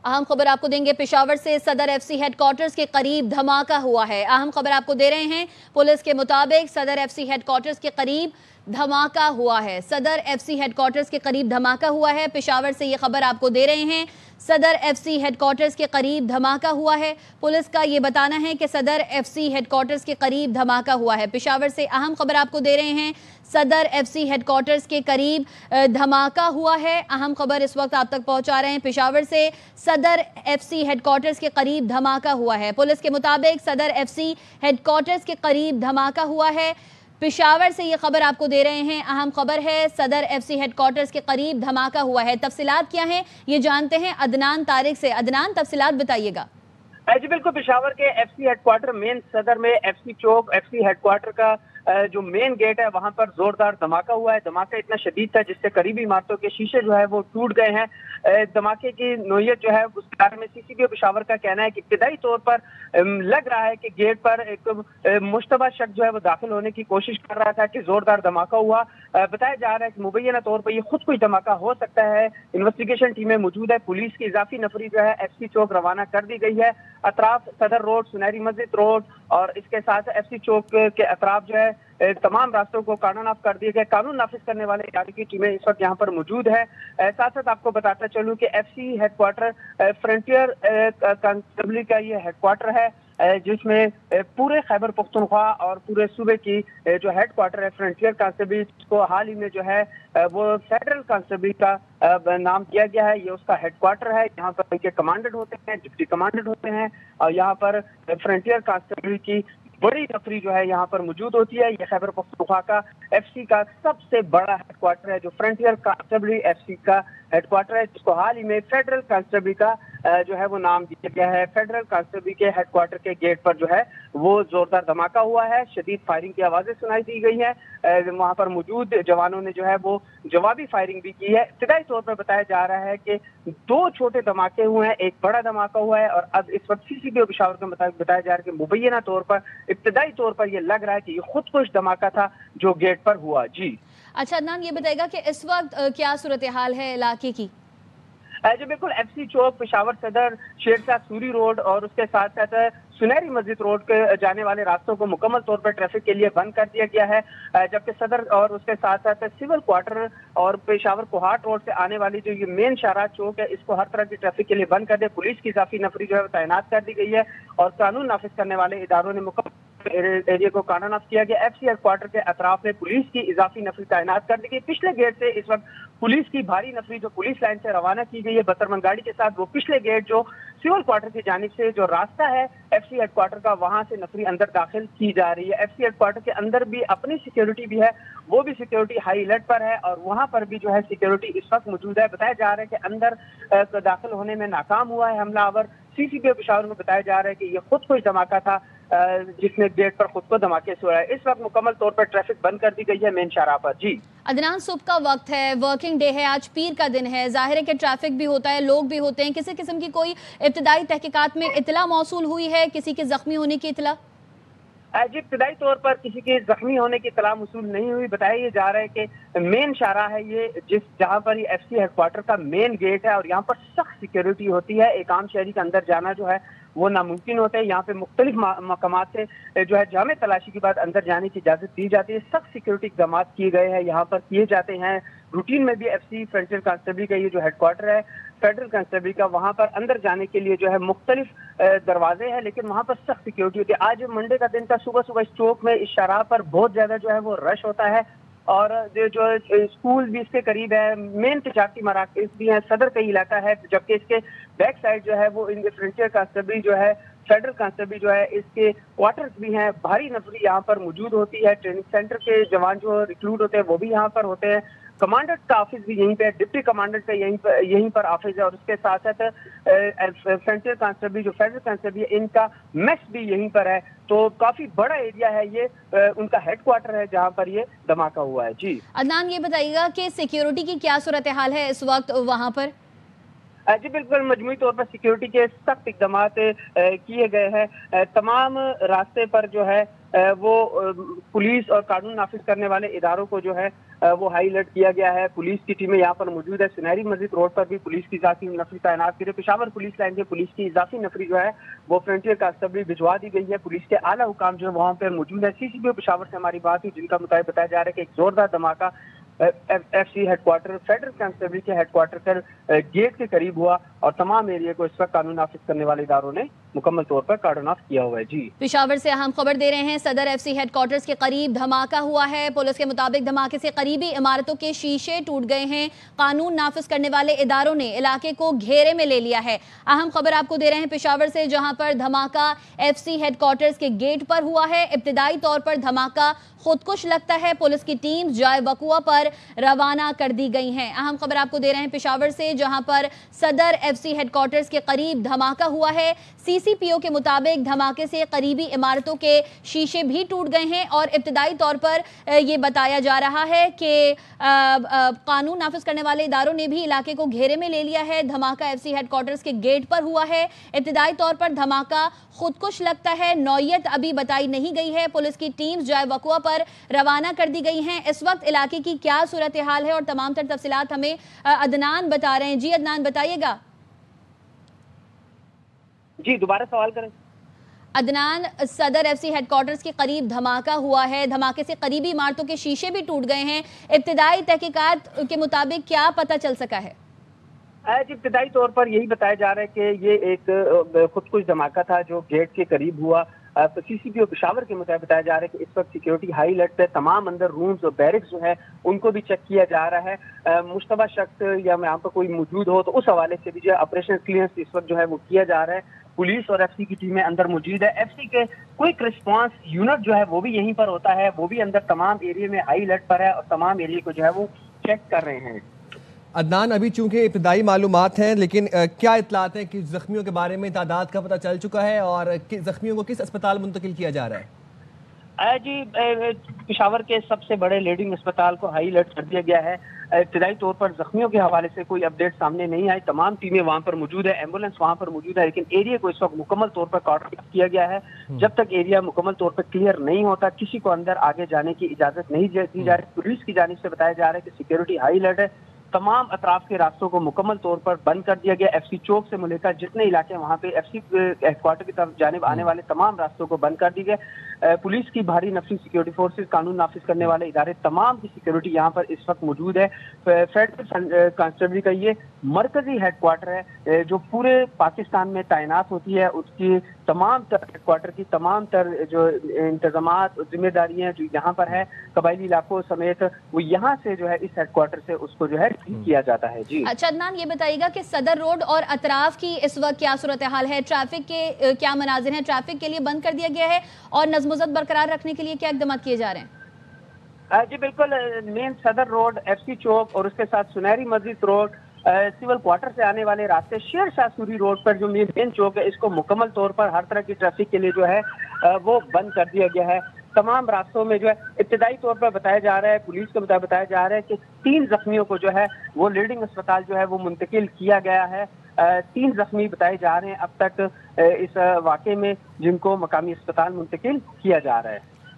अहम खबर आपको देंगे। पेशावर से सदर एफसी हेडक्वार्टर्स के करीब धमाका हुआ है। अहम खबर आपको दे रहे हैं। पुलिस के मुताबिक सदर एफसी हेडक्वार्टर्स के करीब धमाका हुआ है। सदर एफसी हेडक्वार्टर्स के करीब धमाका हुआ है। पेशावर से ये खबर आपको दे रहे हैं। सदर एफसी हेडक्वार्टर्स के करीब धमाका हुआ है। पुलिस का ये बताना है कि सदर एफसी हेडक्वार्टर्स के करीब धमाका हुआ है। पेशावर से अहम खबर आपको दे रहे हैं। सदर एफसी हेडक्वार्टर्स के करीब धमाका हुआ है। अहम खबर इस वक्त आप तक पहुंचा रहे हैं। पेशावर से सदर एफसी हेडक्वार्टर्स के करीब धमाका हुआ है। पुलिस के मुताबिक सदर एफसी हेडक्वार्टर्स के करीब धमाका हुआ है। पेशावर से ये खबर आपको दे रहे हैं। अहम खबर है, सदर एफसी हेडक्वार्टर्स के करीब धमाका हुआ है। तफसीलात क्या हैं ये जानते हैं अदनान तारिक से। अदनान, तफसीलात बताइएगा। जी बिल्कुल, पेशावर के एफसी हेडक्वार्टर मेन सदर में एफसी चौक एफसी हेडक्वार्टर का जो मेन गेट है वहां पर जोरदार धमाका हुआ है। धमाका इतना शदीद था जिससे करीबी इमारतों के शीशे जो है वो टूट गए हैं। धमाके की नोयत जो है उसके बारे में सीसीपी पेशावर का कहना है कि इब्तिदाई तौर पर लग रहा है कि गेट पर एक मुश्तबा शख्स जो है वो दाखिल होने की कोशिश कर रहा था कि जोरदार धमाका हुआ। बताया जा रहा है कि मुबैना तौर पर ये खुद कोई धमाका हो सकता है। इन्वेस्टिगेशन टीमें मौजूद है। पुलिस की इजाफी नफरी जो है एफसी चौक रवाना कर दी गई है। अतराफ सदर रोड, सुनहरी मस्जिद रोड और इसके साथ एफसी चौक के अतराफ जो है तमाम रास्तों को कानून नाफ कर दिए गए। कानून नाफिज करने वाले इदारे की टीमें इस वक्त यहाँ पर मौजूद है। साथ साथ आपको बताता चलूं कि एफसी हेडक्वार्टर फ्रंटियर कांस्टेबली का ये हेडक्वार्टर है जिसमें पूरे खैबर पख्तूनख्वा और पूरे सूबे की जो हेडक्वार्टर है फ्रंटियर कांस्टेबली को हाल ही में जो है वो फेडरल कांस्टेबली का नाम दिया गया है। ये उसका हेडक्वार्टर है। यहाँ पर इनके कमांडेंट होते हैं, डिप्टी कमांडेंट होते हैं और यहाँ पर फ्रंटियर कांस्टेबली की बड़ी नफरी जो है यहाँ पर मौजूद होती है। ये खैबर पख्तूनख्वा का एफसी का सबसे बड़ा हेडक्वार्टर है जो फ्रंटियर कांस्टेबली एफसी का हेडक्वार्टर है, जिसको हाल ही में फेडरल कांस्टेबली का जो है वो नाम दिया गया है। फेडरल कांस्टेबली के हेडक्वार्टर के गेट पर जो है वो जोरदार धमाका हुआ है। शदीद फायरिंग की आवाजें सुनाई दी गई है। वहां पर मौजूद जवानों ने जो है वो जवाबी फायरिंग भी की है। इब्तिदाई तौर पर बताया जा रहा है कि 2 छोटे धमाके हुए हैं, एक बड़ा धमाका हुआ है और अब इस वक्त सीसीपी पेशावर के मुताबिक बताया जा रहा है कि मुबैना तौर पर इब्तिदाई तौर पर यह लग रहा है कि ये खुदकुश धमाका था जो गेट पर हुआ। जी अच्छा अदनान, ये बताएगा कि इस वक्त क्या सूरत हाल है इलाके की? जी बिल्कुल, एफसी चौक, पेशावर सदर, शेरशाह सूरी रोड और उसके साथ साथ सुनहरी मस्जिद रोड के जाने वाले रास्तों को मुकम्मल तौर पर ट्रैफिक के लिए बंद कर दिया गया है। जबकि सदर और उसके साथ साथ सिविल क्वार्टर और पेशावर कोहाट रोड से आने वाली जो ये मेन शाहराह चौक है इसको हर तरह की ट्रैफिक के लिए बंद कर दिया। पुलिस की इजाफी नफरी जो है तैनात कर दी गई है और कानून नाफिज करने वाले इदारों ने मुकम्मल एरिया को कानून नाफिज किया गया। एफसी हेडक्वार्टर के अतराफ में पुलिस की इजाफी नफरी तैनात कर दी गई। पिछले गेट से इस वक्त पुलिस की भारी नफरी जो पुलिस लाइन से रवाना की गई है बतरमन गाड़ी के साथ, वो पिछले गेट जो सिविल क्वार्टर की जानिब से जो रास्ता है एफसी हेडक्वार्टर का वहां से नफरी अंदर दाखिल की जा रही है। एफसी हेडक्वार्टर के अंदर भी अपनी सिक्योरिटी भी है, वो भी सिक्योरिटी हाई अलर्ट पर है और वहां पर भी जो है सिक्योरिटी इस वक्त मौजूद है। बताया जा रहा है कि अंदर दाखिल होने में नाकाम हुआ है हमलावर। सीसीपी पेशावर में बताया जा रहा है कि ये खुद कोई धमाका था जिसने गेट पर खुद को धमाके से उड़ाया। इस वक्त मुकम्मल तौर पर ट्रैफिक बंद कर दी गई है मेन शाहराह पर। जी अदनान, सुबह का वक्त है, वर्किंग डे है, आज पीर का दिन है, जाहिर है कि ट्रैफिक भी होता है, लोग भी होते हैं। किसी किस्म की कोई इब्तिदाई तहकीकात में इतला मौसूल हुई है, किसी के जख्मी होने की इतला? जी इब्तिदाई तौर पर किसी के जख्मी होने की इत्तला मौसूल नहीं हुई। बताया ये जा रहा है कि मेन शाहराह है ये जहाँ पर ये एफसी हेडक्वार्टर का मेन गेट है और यहाँ पर सख्त सिक्योरिटी होती है। एक आम शहरी का अंदर जाना जो है वो नामुमकिन होता है। यहाँ पे मुख्तलिफ मकामात से जो है जामे तलाशी के बाद अंदर जाने की इजाजत दी जाती है। सख्त सिक्योरिटी इक़दाम किए गए हैं, यहाँ पर किए जाते हैं। रूटीन में भी एफसी फ्रंटियर कांस्टेबली का ये जो हेडक्वार्टर है फेडरल कांस्टेबली का, वहां पर अंदर जाने के लिए जो है मुख्तलिफ दरवाजे हैं लेकिन वहां पर सख्त सिक्योरिटी होती है। आज मंडे का दिन था, सुबह सुबह इस चौक में इस शाहराह पर बहुत ज्यादा जो है वो रश होता है और जो स्कूल भी इसके करीब है, मेन तजारती मराकज़ भी हैं, सदर का इलाका है। जबकि इसके बैक साइड जो है वो इन फ्रंटियर कांस्टेबल जो है फेडरल कांस्टेबल जो है इसके क्वार्टर्स भी हैं। भारी नफरी यहाँ पर मौजूद होती है। ट्रेनिंग सेंटर के जवान जो रिक्रूट होते हैं वो भी यहाँ पर होते हैं। कमांडेंट का ऑफिस भी यहीं पे है, डिप्टी कमांडेंट का यहीं पर ऑफिस है और उसके साथ साथ फ्रंटियर कांस्टेबल जो फेडरल कांस्टेबल है इनका मेस भी यहीं पर है। तो काफी बड़ा एरिया है ये, उनका हेडक्वार्टर है जहां पर ये धमाका हुआ है। जी अदनान, ये बताइएगा कि सिक्योरिटी की क्या सूरत हाल है इस वक्त वहां पर? जी बिल्कुल, मजमूई तौर पर सिक्योरिटी के सख्त इकदाम किए गए हैं। तमाम रास्ते पर जो है وہ پولیس اور قانون نافذ کرنے والے اداروں کو جو ہے وہ ہائی الرٹ کیا گیا ہے. پولیس کی ٹیمیں یہاں پر موجود ہے. سنہری مسجد روڈ پر بھی پولیس کی اضافی نفری تعینات کی ہے. پشاور پولیس لائن کے پولیس کی اضافی نفری جو ہے وہ فرنٹیئر کانسٹیبل بھجوا دی گئی ہے. پولیس کے اعلیٰ حکام جو ہے وہاں پر موجود ہے. CCPO پشاور سے ہماری بات ہوئی، جن کا مطابق بتایا جا رہا ہے کہ ایک زوردار دھماکہ FC headquarter federal constable کے ہیڈ کوارٹر پر گیٹ کے قریب ہوا اور تمام ایریا کو اس وقت قانون نافذ کرنے والے اداروں نے مکمل طور پر کارڈن آف کیا ہوا ہے. جی پشاور سے اہم خبر دے رہے ہیں، صدر FC ہیڈ کوارٹرز کے قریب دھماکہ ہوا ہے. پولیس کے مطابق دھماکے سے قریبی عمارتوں کے شیشے ٹوٹ گئے ہیں. قانون نافذ کرنے والے اداروں نے علاقے کو گھیرے میں لے لیا ہے. اہم خبر آپ کو دے رہے ہیں پشاور سے، جہاں پر دھماکہ FC ہیڈ کوارٹرز کے گیٹ پر ہوا ہے. ابتدائی طور پر دھماکہ خودکش لگتا ہے. پولیس کی ٹیم جائے وقوع پر روانہ کر دی گئی ہیں. اہم خبر آپ کو دے رہے ہیں پشاور سے، جہاں پر صدر FC ہیڈ کوارٹرز کے قریب دھماکہ ہوا ہے. CCPO کے مطابق دھماکے سے قریبی عمارتوں کے شیشے بھی ٹوٹ گئے ہیں اور ابتدائی طور پر یہ بتایا جا رہا ہے کہ قانون نافذ کرنے والے اداروں نے بھی علاقے کو گھیرے میں لے لیا ہے. دھماکہ FC ہیڈ کوارٹرز کے گیٹ پر ہوا ہے. ابتدائی طور پر دھماکہ خودکش لگتا ہے. نوعیت ابھی بتائی نہیں گئی ہے. پولیس کی ٹیمز جائے وقوع پر روانہ کر دی گئی ہیں. اس وقت علاقے کی کیا صورتحال ہے اور تمام تر تفصیلات ہمیں عدنان بتا رہے ہیں. جی عدنان بتائیے گا. جی دوبارہ سوال کریں. عدنان، صدر FC ہیڈ کوارٹرز کے قریب دھماکہ ہوا ہے. دھماکے سے قریبی عمارتوں کے شیشے بھی ٹوٹ گئے ہیں. ابتدائی تحقیقات کے مطابق کیا پتہ چل سکا ہے؟ ابتدائی طور پر یہی بتایا جا رہا ہے کہ یہ ایک خودکش دھماکہ تھا جو گیٹ کے قریب ہوا. CCPO پشاور کے مطابق بتایا جا رہا ہے کہ اس وقت سیکیورٹی ہائی الرٹ ہے. تمام اندر رومز اور بیرکس جو ہے ان کو بھی چیک کیا جا رہا ہے. مشتبہ شخص یا یہاں پر کوئی موجود ہو تو اس حوالے سے بھی جو ہے آپریشن کلیئرنس اس وقت جو ہے وہ کیا جا رہا ہے. پولیس اور FC کی ٹیمیں اندر موجود ہے. FC کے کوئک رسپانس یونٹ جو ہے وہ بھی یہیں پر ہوتا ہے. وہ بھی اندر تمام ایریا میں ہائی الرٹ پر ہے اور تمام ایریا کو جو ہے وہ چیک کر رہے ہیں. عدنان، ابھی چونکہ ابتدائی معلومات ہیں لیکن کیا اطلاعات ہیں کہ زخمیوں کے بارے میں تعداد کا پتہ چل چکا ہے اور زخمیوں کو کس اسپتال منتقل کیا جا رہا ہے؟ جی پشاور کے سب سے بڑے لیڈنگ اسپتال کو ہائی الرٹ کر دیا گیا ہے. ابتدائی طور پر زخمیوں کے حوالے سے کوئی اپڈیٹ سامنے نہیں آئی. تمام ٹیمیں وہاں پر موجود ہے، ایمبولینس وہاں پر موجود ہے، لیکن ایریا کو اس وقت مکمل طور پر کارڈن آف کیا گیا ہے. جب تک ایریا مکمل طور پر کلیئر نہیں ہوتا کسی کو اندر آگے جانے کی اجازت نہیں دی جا رہی. پولیس کی جانب سے بتایا جا رہا ہے کہ سیکیورٹی ہائی الرٹ ہے. تمام اطراف کے راستوں کو مکمل طور پر بند کر دیا گیا. FC چوک سے ملے کر جتنے علاقے وہاں پہ FC ہیڈ کوارٹر کی طرف جانب آنے والے تمام راستوں کو بند کر دی گئے. پولیس کی بھاری نفری سیکیورٹی فورسز، قانون نافذ کرنے والے ادارے، تمام کی سیکیورٹی یہاں پر اس وقت موجود ہے. فیڈرل کانسٹیبل کا یہ مرکزی ہیڈ کوارٹر ہے جو پورے پاکستان میں تعینات ہوتی ہے. اس کی تمام تر ہیڈ کوارٹر کی تمام تر جو انتظامات ذمہ داریاں جو یہاں پر ہے قبائلی علاقوں سمیت وہ یہاں سے جو ہے اس ہیڈ کوارٹر سے اس کو جو ہے کیا جاتا ہے. جی اچھا عدنان، یہ بتائیے گا کہ صدر روڈ اور اطراف کی اس وقت کیا صورتحال ہے؟ ٹریفک کے کیا مناظر ہیں؟ ٹریفک کے لیے بند کر دیا گیا ہے اور نظم و ضبط برقرار رکھنے کے لیے کیا اقدامات کیے جا رہے ہیں؟ جی بالکل. مین صدر روڈ، FC چوک اور اس کے ساتھ سنہری مسجد روڈ، سول کوارٹر سے آنے والے راستے، شیر شاہ سوری روڈ پر جو مین چوک ہے اس کو مکمل طور پر ہر طرح کی ٹریفک کے لیے جو ہے وہ بند کر دیا گیا ہے. تمام راستوں میں جو ہے ابتدائی طور پر بتایا جا رہا ہے، پولیس کے مطابق بتایا جا رہا ہے کہ 3 زخمیوں کو جو ہے وہ لیڈنگ اسپتال جو ہے وہ منتقل کیا گیا ہے. 3 زخمی بتائے جا رہے ہیں اب تک اس واقعے میں جن کو مقامی اسپتال منتقل کیا جا رہا ہے.